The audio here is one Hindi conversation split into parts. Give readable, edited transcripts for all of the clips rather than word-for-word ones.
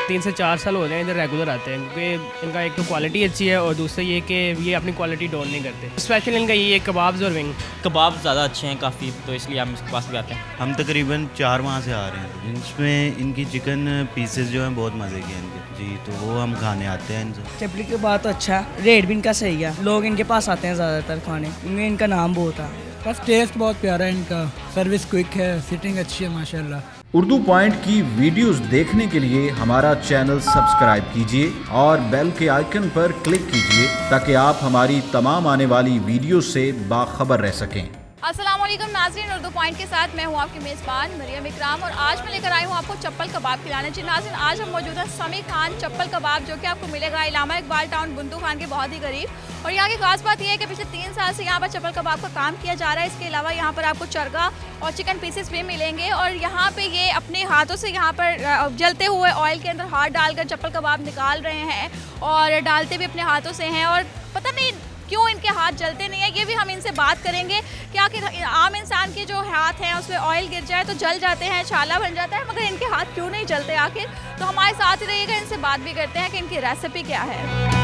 3 से 4 साल हो गए इधर रेगुलर आते हैं क्योंकि इनका एक तो क्वालिटी अच्छी है और दूसरा ये कि ये अपनी क्वालिटी डाउन नहीं करते। स्पेशल इनका ये कबाब्स और विंग। कबाब ज़्यादा अच्छे हैं काफ़ी, तो इसलिए हम इसके पास भी आते हैं। हम तकरीबन 4 माह से आ रहे हैं। इसमें इनकी चिकन पीसेस जो हैं बहुत मज़े के हैं इनके जी, तो वो हम खाने आते हैं इनसे। चपली के बाद तो अच्छा, रेट भी इनका सही है, लोग इनके पास आते हैं ज़्यादातर खाने, इनमें इनका नाम बहुत है। बस टेस्ट बहुत प्यारा है इनका, सर्विस क्विक है, सिटिंग अच्छी है माशाल्लाह। उर्दू पॉइंट की वीडियोस देखने के लिए हमारा चैनल सब्सक्राइब कीजिए और बेल के आइकन पर क्लिक कीजिए ताकि आप हमारी तमाम आने वाली वीडियो से बाखबर रह सकें। अस्सलामुअलैकुम नाज़रीन, उर्दू पॉइंट के साथ मैं हूँ आपकी मेज़बान मरियम इकराम और आज मैं लेकर आई हूँ आपको चप्पल कबाब खिलाने। जी नाज़रीन, आज हम मौजूद हैं समी खान चप्पल कबाब, जो कि आपको मिलेगा इलामा इकबाल टाउन बुंदू खान के बहुत ही करीब। और यहाँ की खास बात यह है कि पिछले 3 साल से यहाँ पर चप्पल कबाब का काम किया जा रहा है। इसके अलावा यहाँ पर आपको चरगा और चिकन पीसेस भी मिलेंगे और यहाँ पे ये अपने हाथों से यहाँ पर जलते हुए ऑयल के अंदर हाथ डालकर चप्पल कबाब निकाल रहे हैं और डालते भी अपने हाथों से हैं। और पता नहीं क्यों इनके हाथ जलते नहीं है, ये भी हम इनसे बात करेंगे कि आखिर आम इंसान के जो हाथ हैं उसमें ऑयल गिर जाए तो जल जाते हैं, छाला बन जाता है, मगर इनके हाथ क्यों नहीं जलते आखिर। तो हमारे साथ ही रहिएगा, इनसे बात भी करते हैं कि इनकी रेसिपी क्या है।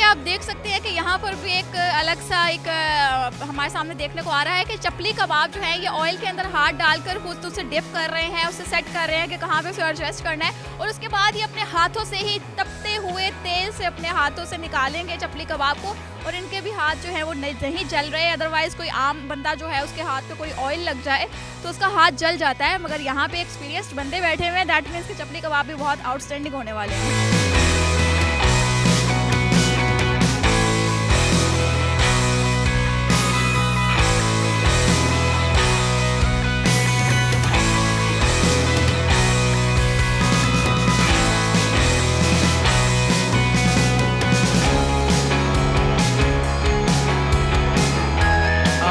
आप देख सकते हैं कि यहाँ पर भी एक अलग सा हमारे सामने देखने को आ रहा है कि चपली कबाब जो है ये ऑयल के अंदर हाथ डालकर खुद उसे डिप कर रहे हैं, उसे सेट कर रहे हैं कि कहाँ पे उसे एडजस्ट करना है और उसके बाद ये अपने हाथों से ही तपते हुए तेल से अपने हाथों से निकालेंगे चपली कबाब को। और इनके भी हाथ जो है वो नहीं जल रहे, अदरवाइज़ कोई आम बंदा जो है उसके हाथ पे कोई ऑयल लग जाए तो उसका हाथ जल जाता है, मगर यहाँ पे एक्सपीरियंस्ड बंदे बैठे हुए हैं, दैट मीन्स कि चपली कबाब भी बहुत आउटस्टैंडिंग होने वाले हैं।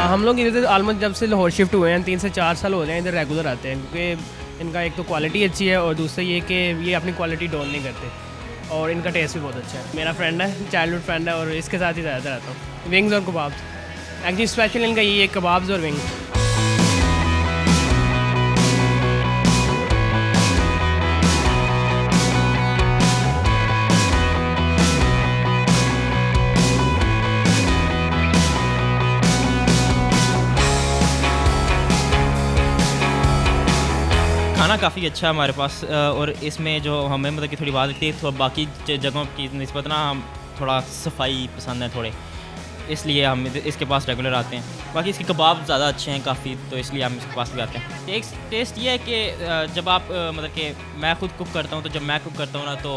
हम लोग इधर ऑलमोस्ट जब से लाहौर शिफ्ट हुए हैं 3 से 4 साल हो गए हैं इधर रेगुलर आते हैं क्योंकि इनका एक तो क्वालिटी अच्छी है और दूसरा ये कि ये अपनी क्वालिटी डाउन नहीं करते और इनका टेस्ट भी बहुत अच्छा है। मेरा फ्रेंड है, चाइल्डहुड फ्रेंड है और इसके साथ ही ज़्यादातर आता हूँ। विंग्स और कबाब्स, एक्चुअली स्पेशल इनका ये कबाब्स और विंग्स। खाना काफ़ी अच्छा है हमारे पास और इसमें जो हमें मतलब कि थोड़ी बात लगती है तो बाकी जगहों की निस्बत ना हम थोड़ा सफाई पसंद है थोड़े, इसलिए हम इसके पास रेगुलर आते हैं। बाकी इसके कबाब ज़्यादा अच्छे हैं काफ़ी, तो इसलिए हम इसके पास भी आते हैं। एक टेस्ट ये है कि जब आप मतलब कि मैं खुद कुक करता हूँ तो जब मैं कुक करता हूँ ना तो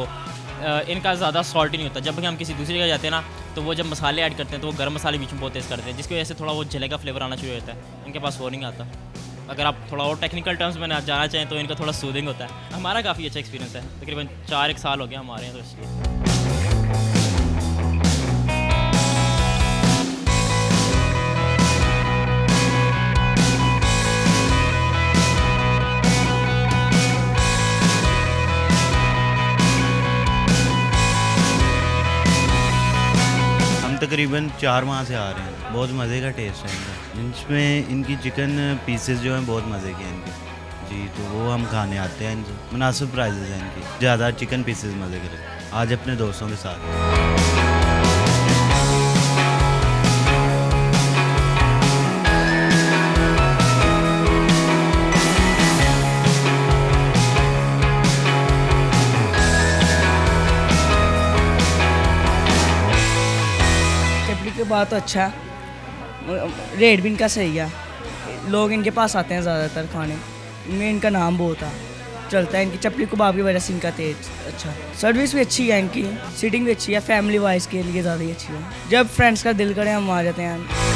इनका ज़्यादा सॉल्ट ही नहीं होता। जब भी हम किसी दूसरी जगह जाते हैं ना तो वो जब मसाले ऐड करते हैं तो वो गर्म मसाले बीच में बहुत तेज़ करते हैं, जिसकी वजह से थोड़ा वो जले का फ्लेवर आना शुरू होता है। इनके पास वो नहीं आता। अगर आप थोड़ा और टेक्निकल टर्म्स में जाना चाहें तो इनका थोड़ा सूदिंग होता है। हमारा काफ़ी अच्छा एक्सपीरियंस है, तकरीबन 4 साल हो गया हमारे यहाँ, तो इसलिए। तकरीबन 4 माह से आ रहे हैं। बहुत मज़े का टेस्ट है इनका। इसमें इनकी चिकन पीसेस जो हैं बहुत मज़े के हैं इनके जी, तो वो हम खाने आते हैं इनसे। मुनासिब प्राइसेस हैं इनकी, ज़्यादा चिकन पीसेस मज़े के। आज अपने दोस्तों के साथ। के बाद तो अच्छा, रेट भी इनका सही है, लोग इनके पास आते हैं ज़्यादातर खाने, इनमें इनका नाम बहुत है, चलता है। इनकी चपली कबाब की वजह से इनका टेस्ट अच्छा, सर्विस भी अच्छी है इनकी, सीटिंग भी अच्छी है, फैमिली वाइज के लिए ज़्यादा ही अच्छी है। जब फ्रेंड्स का दिल करे हम आ जाते हैं।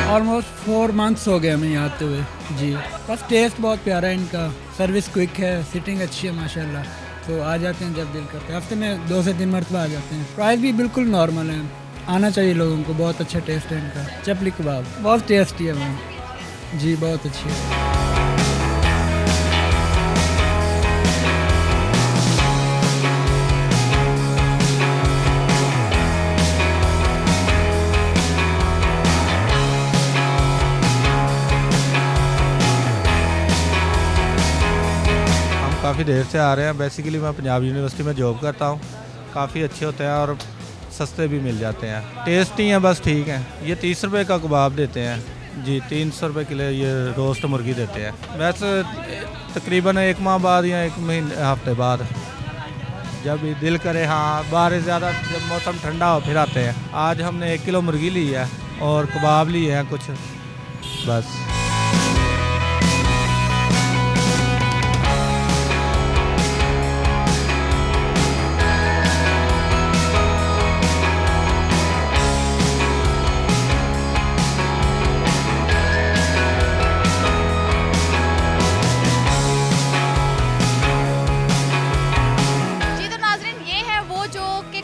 ऑलमोस्ट 4 मंथ्स हो गए हमें यहाँ आते हुए जी। बस टेस्ट बहुत प्यारा है इनका, सर्विस क्विक है, सिटिंग अच्छी है माशाल्लाह। तो आ जाते हैं जब दिल करते हैं, हफ्ते में 2 से 3 मरतबा आ जाते हैं। प्राइस भी बिल्कुल नॉर्मल है, आना चाहिए लोगों को। बहुत अच्छा टेस्ट है इनका। चपली कबाब बहुत टेस्टी है वो जी, बहुत अच्छी है। काफ़ी देर से आ रहे हैं। बेसिकली मैं पंजाब यूनिवर्सिटी में जॉब करता हूँ। काफ़ी अच्छे होते हैं और सस्ते भी मिल जाते हैं। टेस्टी हैं, बस ठीक हैं। ये 30 रुपये का कबाब देते हैं जी, 300 रुपये किलो ये रोस्ट मुर्गी देते हैं। वैसे तकरीबन 1 माह बाद या 1 महीने हफ्ते बाद जब भी दिल करे, हाँ बारिश ज़्यादा, जब मौसम ठंडा हो फिर आते हैं। आज हमने 1 किलो मुर्गी ली है और कबाब लिए हैं कुछ, बस।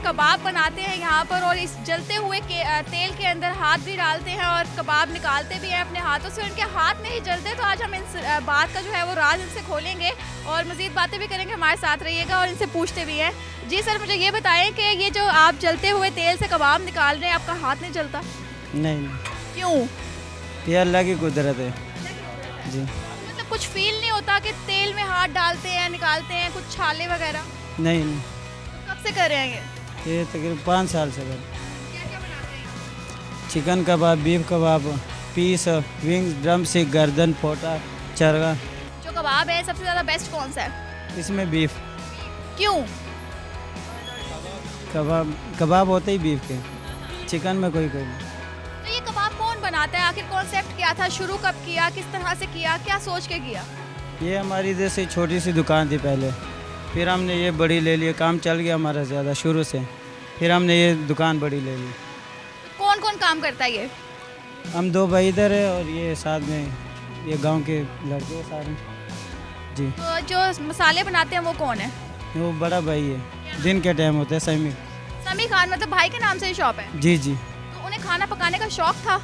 कबाब बनाते हैं यहाँ पर और इस जलते हुए तेल के अंदर हाथ भी डालते हैं और कबाब निकालते भी हैं अपने हाथों से। उनके हाथ नहीं जलते। तो आज हम इन बात का जो है वो राज इनसे खोलेंगे और मज़ीद बातें भी करेंगे। हमारे साथ रहिएगा और इनसे पूछते भी हैं। जी सर, मुझे ये बताएं कि ये जो आप जलते हुए तेल से कबाब निकाल रहे हैं, आपका हाथ नहीं जलता? नहीं। क्यों? ये अल्लाह की कुदरत है जी। मतलब कुछ फील नहीं होता कि तेल में हाथ डालते हैं, निकालते हैं, कुछ छाले वगैरह? नहीं। कब से कर रहे हैं ये तकरीबन 5 साल से कर। क्या बनाते हैं? चिकन कबाब, बीफ कबाब, पीस, विंग्स, ड्रम स्टिक, गर्दन, पोटा, चरगा। जो कबाब है सबसे ज़्यादा बेस्ट कौन सा है? इसमें बीफ। क्यों? कबाब होते ही बीफ के, चिकन में कोई नहीं। तो ये कबाब कौन बनाता है? आखिर कॉन्सेप्ट क्या था? शुरू कब किया? किस तरह से किया? क्या सोच के किया? ये हमारी जैसे छोटी सी दुकान थी पहले, फिर हमने ये बड़ी ले ली। काम चल गया हमारा ज़्यादा शुरू से, फिर हमने ये दुकान बड़ी ले ली। कौन कौन काम करता है ये? हम 2 भाई इधर है और ये साथ में ये गांव के लड़के हैं सारे जी। तो जो मसाले बनाते हैं वो कौन है? वो बड़ा भाई है, दिन के टाइम होता है समी। समी खान, मतलब भाई के नाम से ही शॉप है? जी जी। तो उन्हें खाना पकाने का शौक था?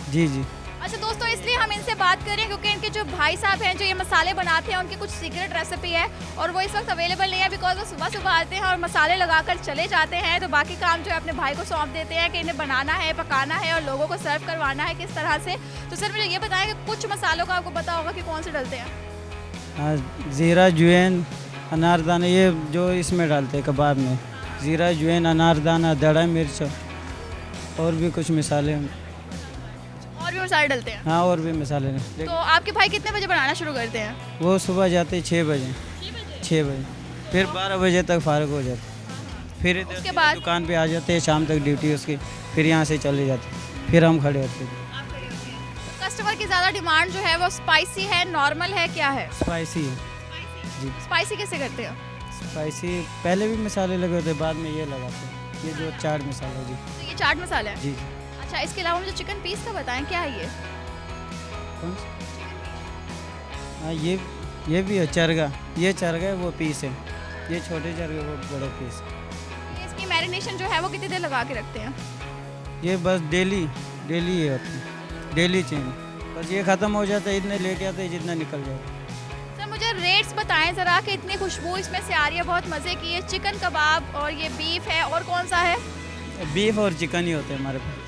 जी जी। अच्छा दोस्तों, इसलिए हम इनसे बात करें क्योंकि इनके जो भाई साहब हैं जो ये मसाले बनाते हैं, उनकी कुछ सीक्रेट रेसिपी है और वो इस वक्त अवेलेबल नहीं है बिकॉज वो सुबह सुबह आते हैं और मसाले लगाकर चले जाते हैं। तो बाकी काम जो है अपने भाई को सौंप देते हैं कि इन्हें बनाना है, पकाना है और लोगों को सर्व करवाना है किस तरह से। तो सर मुझे ये बताएं कि कुछ मसालों का आपको पता होगा कि कौन से डलते हैं? हाँ, ज़ीरा, अजवाइन, अनारदाना, ये जो इसमें डालते हैं कबाब में। ज़ीरा, अजवाइन, अनारदाना, दड़ा मिर्च और भी कुछ मसाले। और भी मसाले डलते हैं? हाँ, और भी मसाले। तो आपके भाई कितने बजे बनाना शुरू करते हैं? वो सुबह जाते 6 बजे, 6 बजे, फिर 12 बजे तक फारग हो जाते। फिर इधर उसके बाद दुकान पे आ जाते हैं, शाम तक ड्यूटी उसकी, फिर यहाँ से चले जाते, फिर हम खड़े होते हैं। कस्टमर की ज़्यादा डिमांड जो है वो स्पाइसी है, नॉर्मल है, क्या है? स्पाइसी है जी। स्पाइसी कैसे करते हैं? स्पाइसी पहले भी मसाले लगे होते, बाद में ये लगाते हैं, ये जो चाट मसाला जी। तो ये चाट मसाला है? जी जी। अच्छा, इसके अलावा मुझे चिकन पीस का बताएं, क्या है ये? कौन सा? हाँ, ये भी है चरगा। ये चरगा है, वो पीस है। ये छोटे चरगे, वो बड़े पीस। ये इसकी मैरिनेशन जो है वो कितनी देर लगा के रखते हैं? ये बस डेली ये होती है, डेली चेंज। बस ये ख़त्म हो जाता है, इतने लेके आते हैं जितना निकल जाता है। सर मुझे रेट्स बताएं ज़रा कि इतनी खुशबू इसमें से आ रही है, बहुत मज़े की है। चिकन कबाब और ये बीफ है, और कौन सा है? बीफ और चिकन ही होते हैं हमारे पास।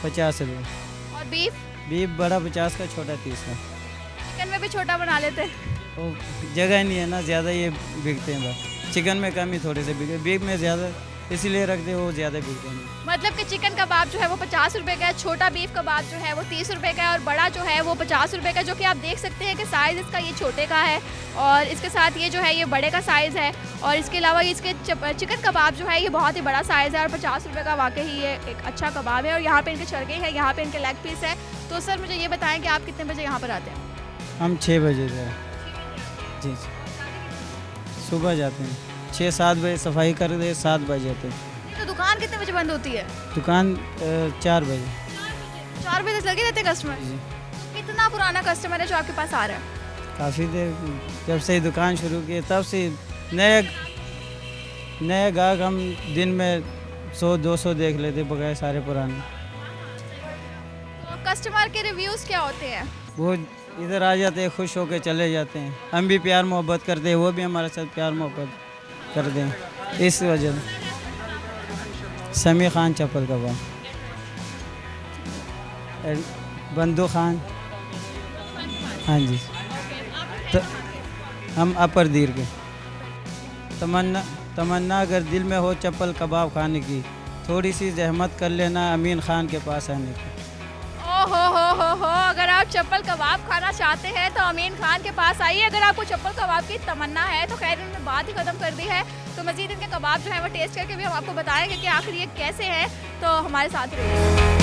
50 रुपये। और बीफ? बीफ बड़ा 50 का, छोटा 30 का। चिकन में भी छोटा बना लेते हैं? वो जगह नहीं है ना, ज़्यादा ये बिकते हैं बस। चिकन में कम ही थोड़े से बिके, बीफ में ज़्यादा इसीलिए रखते वो ज़्यादा बिकते नहीं। मतलब कि चिकन कबाब जो है वो 50 रुपये का है, छोटा बीफ कबाब जो है वो 30 रुपये का है और बड़ा जो है वो 50 रुपये का, जो कि आप देख सकते हैं कि साइज़ इसका ये छोटे का है और इसके साथ ये जो है ये बड़े का साइज़ है। और इसके अलावा इसके चिकन कबाब जो है ये बहुत ही बड़ा साइज़ है और 50 रुपये का वाकई ही ये एक अच्छा कबाब है। और यहाँ पे इनके चरगे हैं, यहाँ पे इनके लेग पीस है। तो सर मुझे ये बताएं कि आप कितने बजे यहाँ पर आते हैं? हम 6 बजे जाए जी, सुबह जाते हैं 6-7 बजे, सफाई कर दे 7 बजे जाते हैं। तो दुकान कितने बजे बंद होती है? दुकान 4 बजे। 4 बजे तक लगे रहते हैं कस्टमर? जी। कितना पुराना कस्टमर है जो आपके पास आ रहा है? काफ़ी देर जब से दुकान शुरू की तब से नए नए गाहक हम दिन में 100-200 देख लेते बगैर सारे पुराने। तो कस्टमर के रिव्यूज़ क्या होते हैं? वो इधर आ जाते हैं, खुश होकर चले जाते हैं। हम भी प्यार मोहब्बत करते हैं, वो भी हमारे साथ प्यार मोहब्बत कर दें, इस वजह से। समी खान चप्पल कबाब, बंदू खान, हाँ जी। तो हम अपर दीर के तमन्ना अगर दिल में हो चप्पल कबाब खाने की, थोड़ी सी जहमत कर लेना अमीन खान के पास आने की। हो अगर आप चप्पल कबाब खाना चाहते हैं तो अमीन खान के पास आइए। अगर आपको चप्पल कबाब की तमन्ना है तो खैर इन्होंने बात ही ख़त्म कर दी है। तो मज़ीद इनके कबाब जो है वो टेस्ट करके भी हम आपको बताएंगे कि आखिर ये कैसे हैं। तो हमारे साथ रहिए।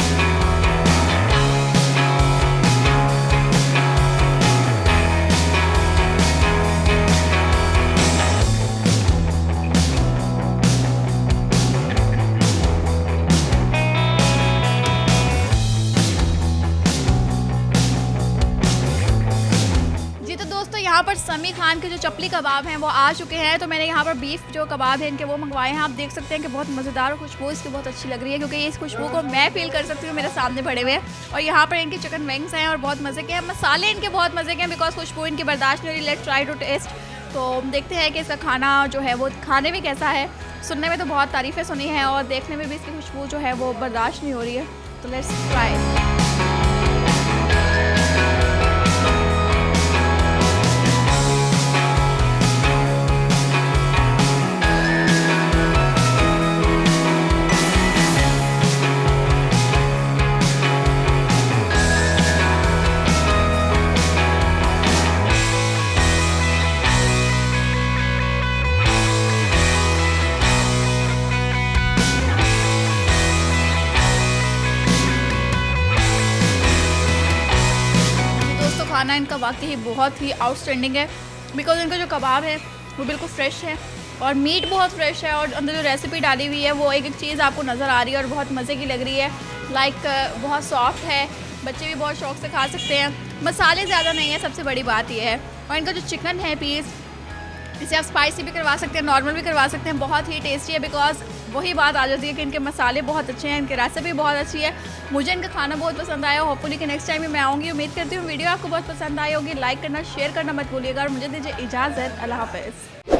यहाँ पर समी खान के जो चपली कबाब हैं वो आ चुके हैं। तो मैंने यहाँ पर बीफ जो कबाब हैं इनके वो मंगवाए हैं। आप देख सकते हैं कि बहुत मज़ेदार और खुशबू इसकी बहुत अच्छी लग रही है, क्योंकि इस खुशबू को मैं फील कर सकती हूँ, मेरे सामने पड़े हुए हैं। और यहाँ पर इनकी चिकन विंग्स हैं और बहुत मज़े के हैं। मसाले इनके बहुत मज़े के हैं बिकॉज खुशबू इनकी बर्दाश्त नहीं हो रही। Let's try to test. तो देखते हैं कि इसका खाना जो है वो खाने में कैसा है। सुनने में तो बहुत तारीफ़ें सुनी हैं और देखने में भी इसकी खुशबू जो है वो बर्दाश्त नहीं हो रही है। तो लेट्स ट्राई। खाना इनका वाकई बहुत ही आउटस्टैंडिंग है बिकॉज इनका जो कबाब है वो बिल्कुल फ्रेश है और मीट बहुत फ्रेश है और अंदर जो रेसिपी डाली हुई है वो एक एक चीज़ आपको नज़र आ रही है और बहुत मज़े की लग रही है। लाइक बहुत सॉफ्ट है, बच्चे भी बहुत शौक से खा सकते हैं। मसाले ज़्यादा नहीं है, सबसे बड़ी बात यह है। और इनका जो चिकन है पीस, इसे आप स्पाइसी भी करवा सकते हैं, नॉर्मल भी करवा सकते हैं। बहुत ही टेस्टी है बिकॉज वही बात आ जाती है कि इनके मसाले बहुत अच्छे हैं, इनकी रेसिपी बहुत अच्छी है। मुझे इनका खाना बहुत पसंद आया। होपफुली कि नेक्स्ट टाइम भी मैं आऊँगी। उम्मीद करती हूँ वीडियो आपको बहुत पसंद आई होगी। लाइक करना, शेयर करना मत भूलिएगा और मुझे दीजिए इजाज़त। अल्लाह हाफ़िज़।